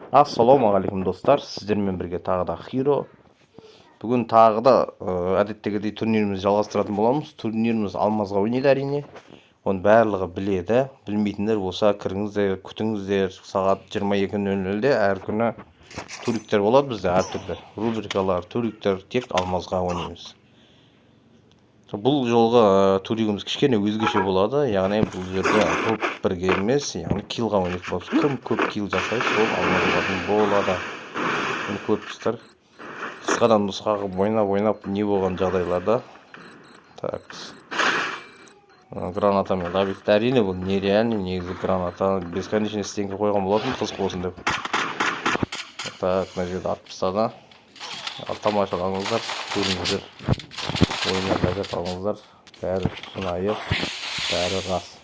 Ассалаумағалейкум достар, сіздермен бірге тағы да Хиро. Бүгін тағы да әдеттегідей турнирімізді жалғастыратын боламыз. Турниріміз алмазға ойнайды әрине. Оны барлығы біледі. Білмейтіндер болса кіріңіздер, күтіңіздер. Сағат 22:00-де әр күні туриктер болады бізде, әртүрлі рубрикалар, туриктер, тек алмазға ойнаймыз. Бұл жолғы туригіміз кішкене өзгеше болады, яғни бұл жерде топ бірге емес, яғни киллға ойнайтын боламыз. Кім көп килл жасайды, сол алмазға болады. Bunu көріпсіздер. Қысқадан нұсқаға ойнап не болған жағдайларда. Так. Гранатамен лабитті. Әрине бұл нереальный, негізі граната бесконечный стенге қойған болатын, қызық болсын деп. Так, мына жерде атып тастады. Тамашалаңыздар, көріңіздер. Ойындарда қалыңыздар, бәрі шынайы, бәрі рас.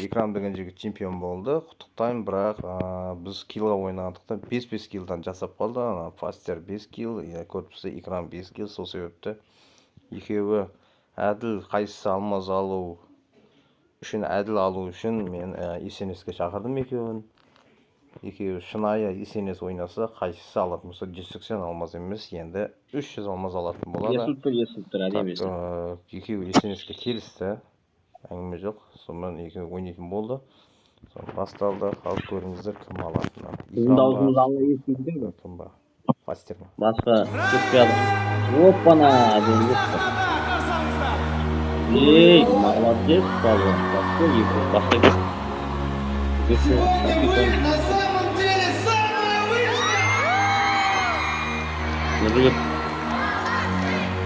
Ekrem деген жігіт чемпион болды. Құттықтаймын, бірақ біз киллға ойнағандықтан 5-5 киллдан жасап қалды. Фастер 5 килл, көріпсізде Ekrem 5 килл. Сол себепті екеуі әділ қайсысы алмаз алу үшін, әділ алу үшін мен есенеске шақырдым екеуін. Екеуі шынайы есенес ойнаса, қайсысы алатын болса 180 алмаз емес, енді 300 алмаз алатын болады. Екеуі есенеске келісті. Әңгіме жоқ, сонымен екеуі ойнайтын болды. Басталды, қалып көріңіздер кім алатыны. Біздің даусымыз алла естейді ме? Кім ба? Фастер ма? Басқа кетпейді. Оппана! Ей, молодец, балуан. Басқа екі, басқа кет. Нұргет.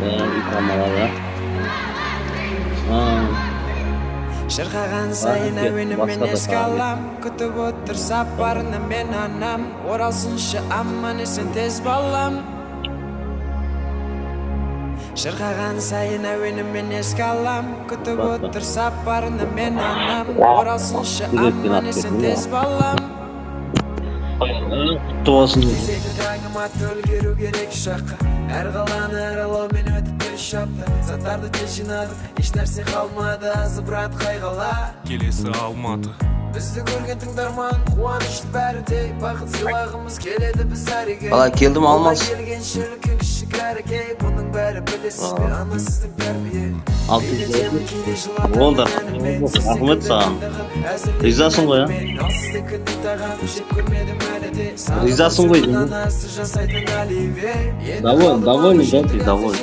Ekrem алады. Шырқаған сайын әуенімен еске алам, күтіп отыр сапарына мен анам. Оралсыншы аман есен тез балам. Шырқаған сайын әуенімен еске алам, күтіп отыр сапарына мен анам. Оралсыншы аман есен тез балам. Құтты болсын. Кезекті таңыма төлгеру керек шаққа. Әр қаланы аралаумен өтіп бір шапты. Заттарды тез жинадық, еш нәрсе қалмады. Азы брат қайғала келесі Алматы. Бізді көрген тыңдарман қуанышты бәрідей. Бақыт сыйлағымыз келеді біз әреге. Бала келдім алмаз. Келген шіркін кішік әрекей. Бұның бәрі білесіз бе, анасыздың тәрбие. Болды. Рахмет саған. Ризасың ғой, Ризасың ғой. Доволен, да, ты доволен.